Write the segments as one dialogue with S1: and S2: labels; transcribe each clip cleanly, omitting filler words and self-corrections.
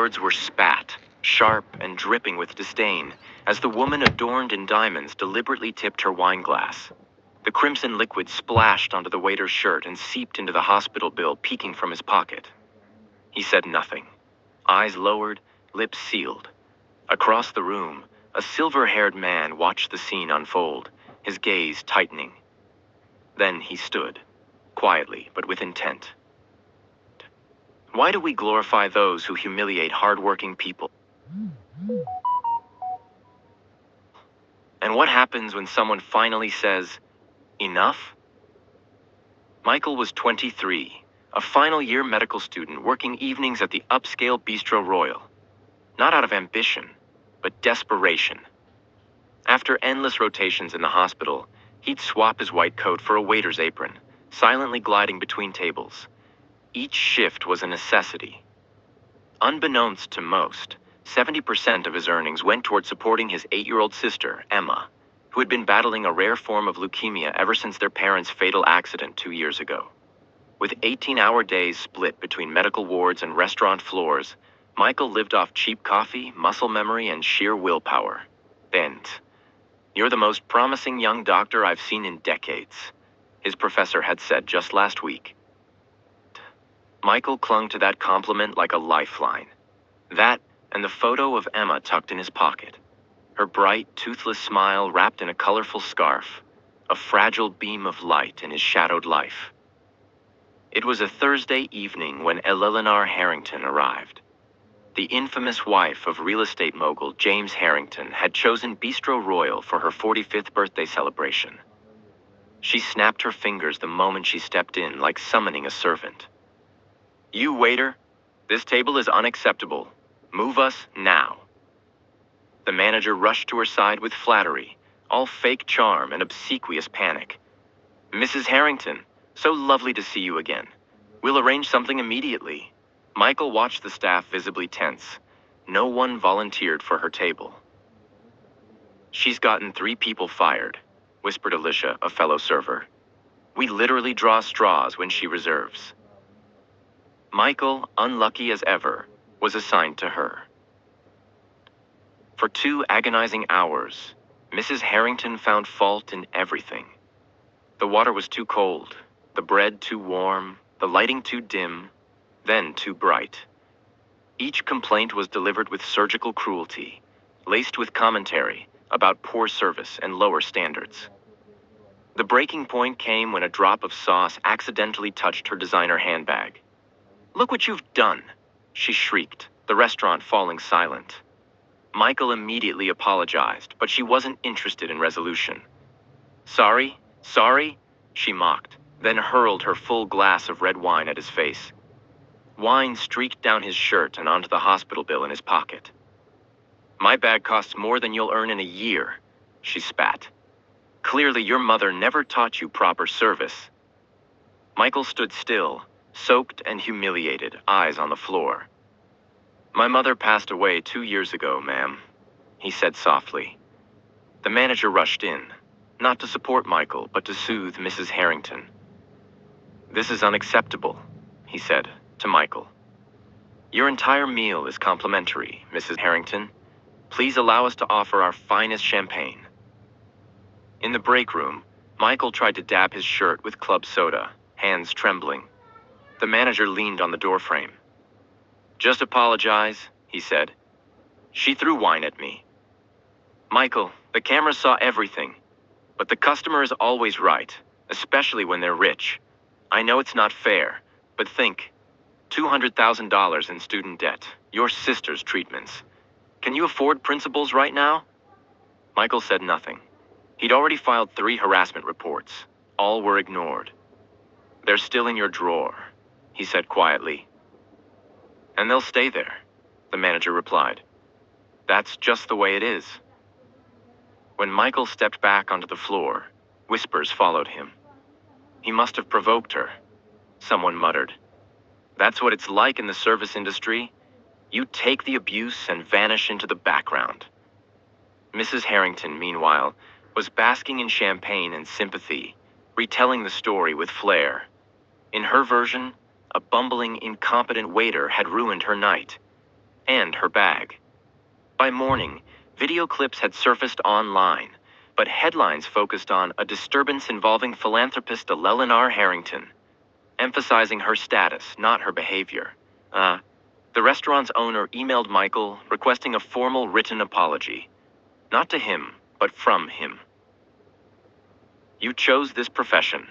S1: words were spat, sharp and dripping with disdain, as the woman adorned in diamonds deliberately tipped her wine glass. The crimson liquid splashed onto the waiter's shirt and seeped into the hospital bill peeking from his pocket. He said nothing. Eyes lowered, lips sealed. Across the room, a silver-haired man watched the scene unfold, his gaze tightening. Then he stood, quietly but with intent. Why do we glorify those who humiliate hard-working people? And what happens when someone finally says, enough? Michael was 23, a final-year medical student working evenings at the upscale Bistro Royal. Not out of ambition, but desperation. After endless rotations in the hospital, he'd swap his white coat for a waiter's apron, silently gliding between tables. Each shift was a necessity. Unbeknownst to most, 70% of his earnings went toward supporting his 8-year-old sister, Emma, who had been battling a rare form of leukemia ever since their parents' fatal accident 2 years ago. With 18-hour days split between medical wards and restaurant floors, Michael lived off cheap coffee, muscle memory, and sheer willpower. "Bent, you're the most promising young doctor I've seen in decades," his professor had said just last week. Michael clung to that compliment like a lifeline. That and the photo of Emma tucked in his pocket. Her bright, toothless smile wrapped in a colorful scarf, a fragile beam of light in his shadowed life. It was a Thursday evening when Eleanor Harrington arrived. The infamous wife of real estate mogul James Harrington had chosen Bistro Royal for her 45th birthday celebration. She snapped her fingers the moment she stepped in, like summoning a servant. "You waiter, this table is unacceptable. Move us now." The manager rushed to her side with flattery, all fake charm and obsequious panic. "Mrs. Harrington, so lovely to see you again. We'll arrange something immediately." Michael watched the staff visibly tense. No one volunteered for her table. "She's gotten 3 people fired," whispered Alicia, a fellow server. "We literally draw straws when she reserves." Michael, unlucky as ever, was assigned to her. For 2 agonizing hours, Mrs. Harrington found fault in everything. The water was too cold, the bread too warm, the lighting too dim, then too bright. Each complaint was delivered with surgical cruelty, laced with commentary about poor service and lower standards. The breaking point came when a drop of sauce accidentally touched her designer handbag. "Look what you've done," she shrieked, the restaurant falling silent. Michael immediately apologized, but she wasn't interested in resolution. "Sorry, sorry," she mocked, then hurled her full glass of red wine at his face. Wine streaked down his shirt and onto the hospital bill in his pocket. "My bag costs more than you'll earn in a year," she spat. "Clearly your mother never taught you proper service." Michael stood still, soaked and humiliated, eyes on the floor. "My mother passed away 2 years ago, ma'am," he said softly. The manager rushed in, not to support Michael, but to soothe Mrs. Harrington. "This is unacceptable," he said to Michael. "Your entire meal is complimentary, Mrs. Harrington. Please allow us to offer our finest champagne." In the break room, Michael tried to dab his shirt with club soda, hands trembling. The manager leaned on the doorframe. "Just apologize," he said. "She threw wine at me." "Michael, the camera saw everything. But the customer is always right, especially when they're rich. I know it's not fair, but think. $200,000 in student debt, your sister's treatments. Can you afford principals right now?" Michael said nothing. He'd already filed 3 harassment reports. All were ignored. "They're still in your drawer," he said quietly. "And they'll stay there," the manager replied. "That's just the way it is." When Michael stepped back onto the floor, whispers followed him. "He must have provoked her," someone muttered. "That's what it's like in the service industry. You take the abuse and vanish into the background." Mrs. Harrington, meanwhile, was basking in champagne and sympathy, retelling the story with flair. In her version, a bumbling, incompetent waiter had ruined her night. and her bag. By morning, video clips had surfaced online, but headlines focused on a disturbance involving philanthropist Eleanor Harrington, emphasizing her status, not her behavior. The restaurant's owner emailed Michael requesting a formal written apology. Not to him, but from him. "You chose this profession,"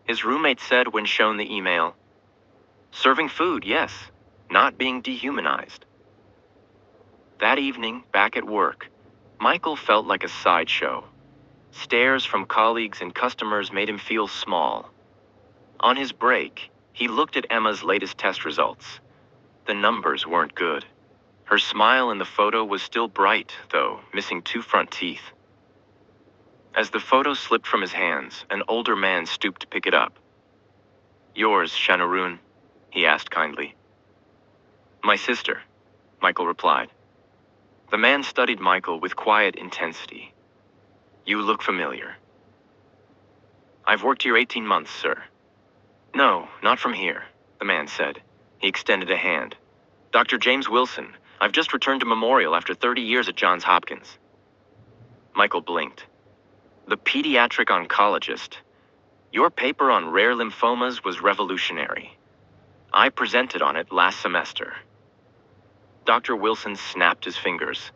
S1: his roommate said when shown the email. "Serving food, yes, not being dehumanized." That evening, back at work, Michael felt like a sideshow. Stares from colleagues and customers made him feel small. On his break, he looked at Emma's latest test results. The numbers weren't good. Her smile in the photo was still bright, though, missing 2 front teeth. As the photo slipped from his hands, an older man stooped to pick it up. "Yours, Shanarun?" he asked kindly. "My sister," Michael replied. The man studied Michael with quiet intensity. "You look familiar." "I've worked here 18 months, sir." "No, not from here," the man said. He extended a hand. "Dr. James Wilson, I've just returned to Memorial after 30 years at Johns Hopkins." Michael blinked. "The pediatric oncologist. Your paper on rare lymphomas was revolutionary. I presented on it last semester." Dr. Wilson snapped his fingers.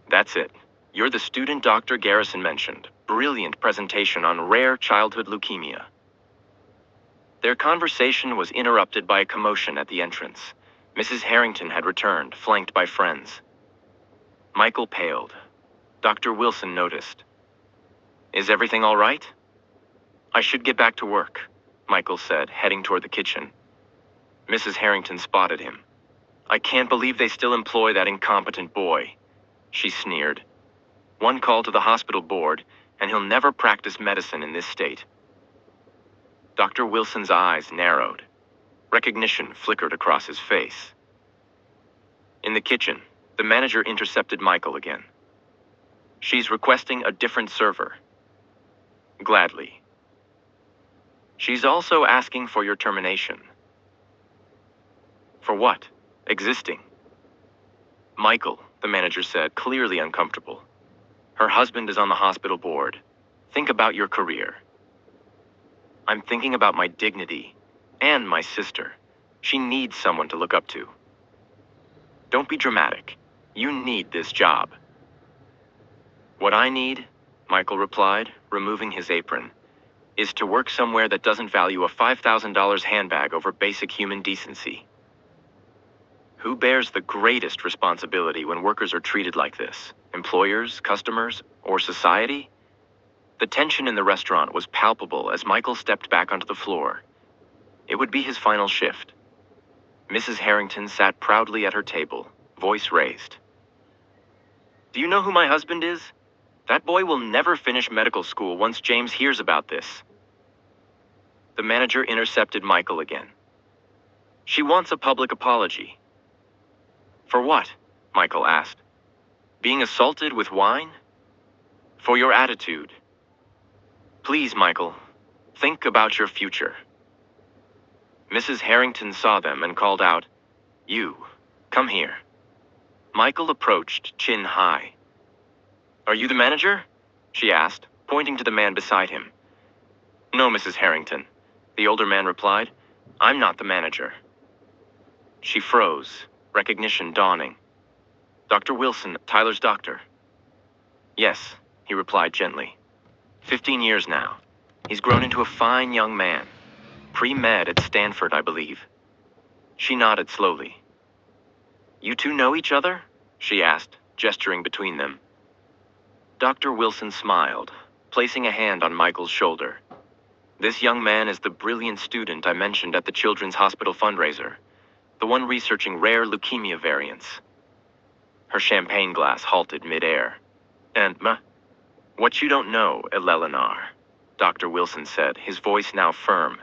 S1: "That's it. You're the student Dr. Garrison mentioned. Brilliant presentation on rare childhood leukemia." Their conversation was interrupted by a commotion at the entrance. Mrs. Harrington had returned, flanked by friends. Michael paled. Dr. Wilson noticed. "Is everything all right?" "I should get back to work," Michael said, heading toward the kitchen. Mrs. Harrington spotted him. "I can't believe they still employ that incompetent boy," she sneered. "One call to the hospital board, and he'll never practice medicine in this state." Dr. Wilson's eyes narrowed. Recognition flickered across his face. In the kitchen, the manager intercepted Michael again. "She's requesting a different server." "Gladly." "She's also asking for your termination." "For what? Existing?" "Michael," the manager said, clearly uncomfortable. "Her husband is on the hospital board. Think about your career." "I'm thinking about my dignity and my sister. She needs someone to look up to." "Don't be dramatic. You need this job." "What I need," Michael replied, removing his apron, "is to work somewhere that doesn't value a $5,000 handbag over basic human decency." Who bears the greatest responsibility when workers are treated like this? Employers, customers, or society? The tension in the restaurant was palpable as Michael stepped back onto the floor. It would be his final shift. Mrs. Harrington sat proudly at her table, voice raised. "Do you know who my husband is? That boy will never finish medical school once James hears about this." The manager intercepted Michael again. "She wants a public apology." "For what?" Michael asked. "Being assaulted with wine?" "For your attitude." "Please, Michael, think about your future." Mrs. Harrington saw them and called out, "You, come here." Michael approached, chin high. "Are you the manager?" she asked, pointing to the man beside him. "No, Mrs. Harrington," the older man replied. "I'm not the manager." She froze, recognition dawning. "Dr. Wilson, Tyler's doctor." "Yes," he replied gently. 15 years now. He's grown into a fine young man. Pre-med at Stanford, I believe." She nodded slowly. "You two know each other?" she asked, gesturing between them. Dr. Wilson smiled, placing a hand on Michael's shoulder. "This young man is the brilliant student I mentioned at the Children's Hospital fundraiser, the one researching rare leukemia variants." Her champagne glass halted midair. "And, what you don't know, Eleanor," Dr. Wilson said, his voice now firm,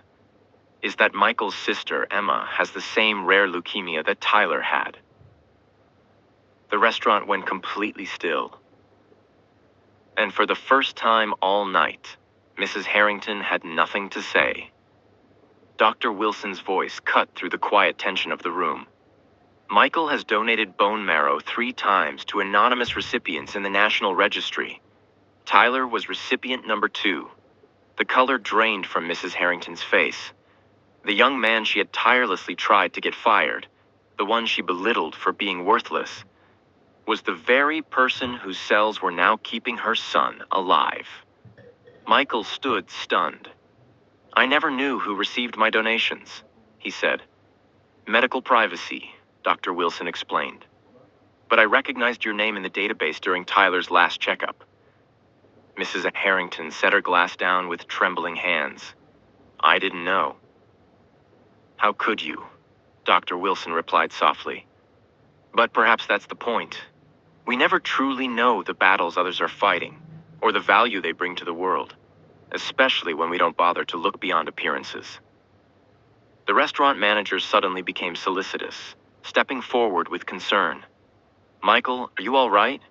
S1: "is that Michael's sister, Emma, has the same rare leukemia that Tyler had." The restaurant went completely still. And for the first time all night, Mrs. Harrington had nothing to say. Dr. Wilson's voice cut through the quiet tension of the room. Michael has donated bone marrow 3 times to anonymous recipients in the National Registry. Tyler was recipient number 2. The color drained from Mrs. Harrington's face. The young man she had tirelessly tried to get fired, the one she belittled for being worthless, was the very person whose cells were now keeping her son alive. Michael stood stunned. "I never knew who received my donations," he said. "Medical privacy," Dr. Wilson explained. "But I recognized your name in the database during Tyler's last checkup." Mrs. Harrington set her glass down with trembling hands. "I didn't know." "How could you?" Dr. Wilson replied softly. "But perhaps that's the point. We never truly know the battles others are fighting, or the value they bring to the world, especially when we don't bother to look beyond appearances." The restaurant manager suddenly became solicitous, stepping forward with concern. "Michael, are you all right?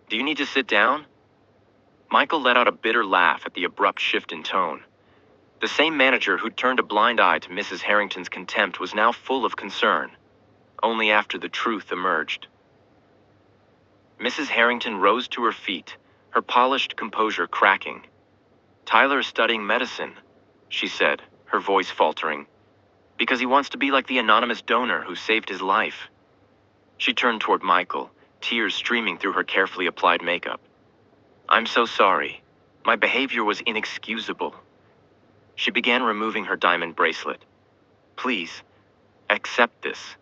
S1: Do you need to sit down?" Michael let out a bitter laugh at the abrupt shift in tone. The same manager who'd turned a blind eye to Mrs. Harrington's contempt was now full of concern, only after the truth emerged. Mrs. Harrington rose to her feet, her polished composure cracking. "Tyler is studying medicine," she said, her voice faltering, "because he wants to be like the anonymous donor who saved his life." She turned toward Michael, tears streaming through her carefully applied makeup. "I'm so sorry. My behavior was inexcusable." She began removing her diamond bracelet. "Please, accept this."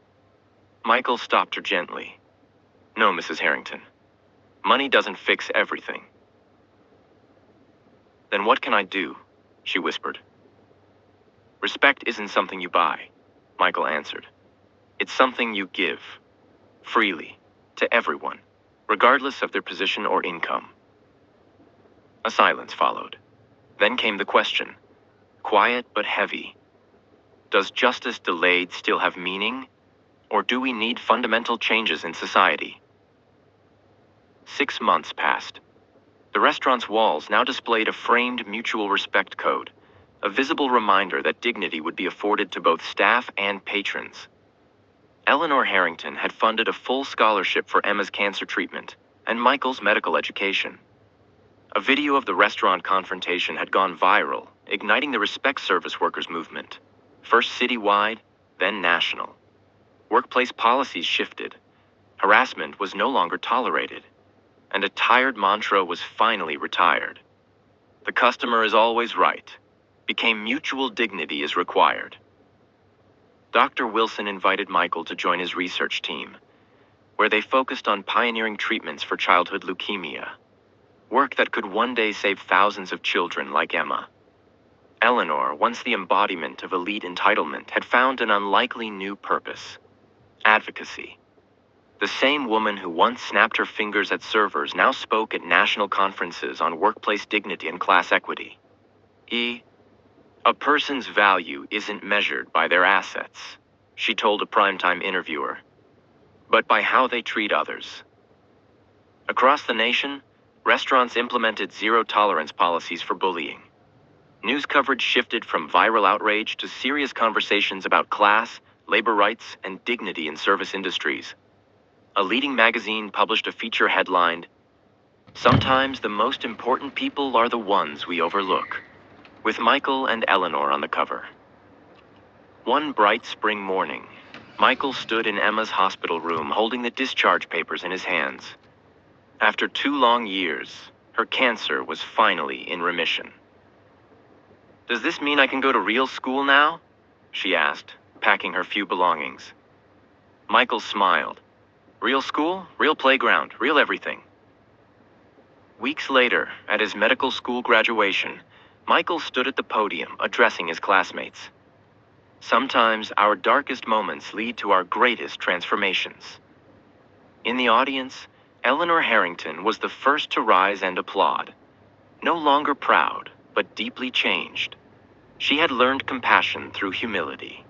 S1: Michael stopped her gently. "No, Mrs. Harrington. Money doesn't fix everything." "Then what can I do?" she whispered. "Respect isn't something you buy," Michael answered. "It's something you give, freely, to everyone, regardless of their position or income." A silence followed. Then came the question, quiet but heavy. Does justice delayed still have meaning, or do we need fundamental changes in society? 6 months passed. The restaurant's walls now displayed a framed mutual respect code, a visible reminder that dignity would be afforded to both staff and patrons. Eleanor Harrington had funded a full scholarship for Emma's cancer treatment and Michael's medical education. A video of the restaurant confrontation had gone viral, igniting the Respect Service Workers movement, first citywide, then national. Workplace policies shifted. Harassment was no longer tolerated, and a tired mantra was finally retired. "The customer is always right," became mutual dignity is required. Dr. Wilson invited Michael to join his research team, where they focused on pioneering treatments for childhood leukemia, work that could one day save thousands of children like Emma. Eleanor, once the embodiment of elite entitlement, had found an unlikely new purpose: advocacy. The same woman who once snapped her fingers at servers now spoke at national conferences on workplace dignity and class equity. A person's value isn't measured by their assets," she told a primetime interviewer, "but by how they treat others." Across the nation, restaurants implemented zero-tolerance policies for bullying. News coverage shifted from viral outrage to serious conversations about class, labor rights, and dignity in service industries. A leading magazine published a feature headlined, "Sometimes the most important people are the ones we overlook," with Michael and Eleanor on the cover. One bright spring morning, Michael stood in Emma's hospital room holding the discharge papers in his hands. After 2 long years, her cancer was finally in remission. "Does this mean I can go to real school now?" she asked, packing her few belongings. Michael smiled. "Real school, real playground, real everything." Weeks later, at his medical school graduation, Michael stood at the podium addressing his classmates. Sometimes our darkest moments lead to our greatest transformations. In the audience, Eleanor Harrington was the first to rise and applaud. No longer proud, but deeply changed. She had learned compassion through humility.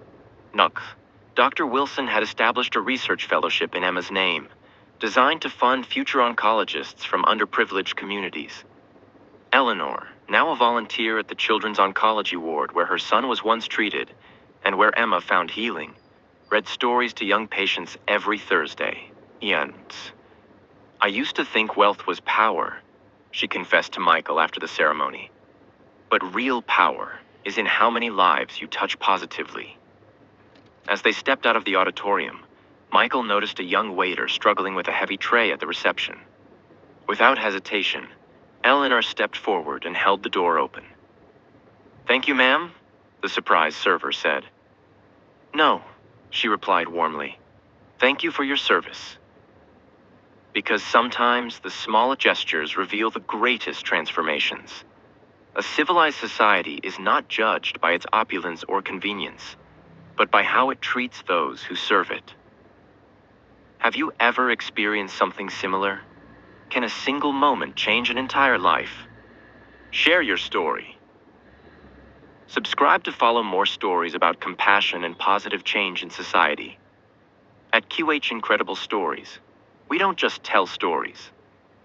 S1: Dr. Wilson had established a research fellowship in Emma's name, designed to fund future oncologists from underprivileged communities. Eleanor, now a volunteer at the Children's Oncology Ward where her son was once treated, and where Emma found healing, read stories to young patients every Thursday. And I used to think wealth was power, she confessed to Michael after the ceremony. But real power is in how many lives you touch positively. As they stepped out of the auditorium, Michael noticed a young waiter struggling with a heavy tray at the reception. Without hesitation, Eleanor stepped forward and held the door open. "Thank you, ma'am," the surprised server said. "No," she replied warmly. "Thank you for your service." Because sometimes the small gestures reveal the greatest transformations. A civilized society is not judged by its opulence or convenience, but by how it treats those who serve it. Have you ever experienced something similar? Can a single moment change an entire life? Share your story. Subscribe to follow more stories about compassion and positive change in society. At QH Incredible Stories, we don't just tell stories.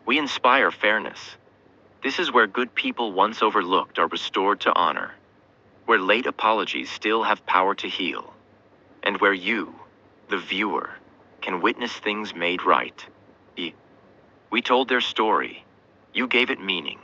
S1: We inspire fairness. This is where good people once overlooked are restored to honor, where late apologies still have power to heal, and where you, the viewer, can witness things made right. We told their story. You gave it meaning.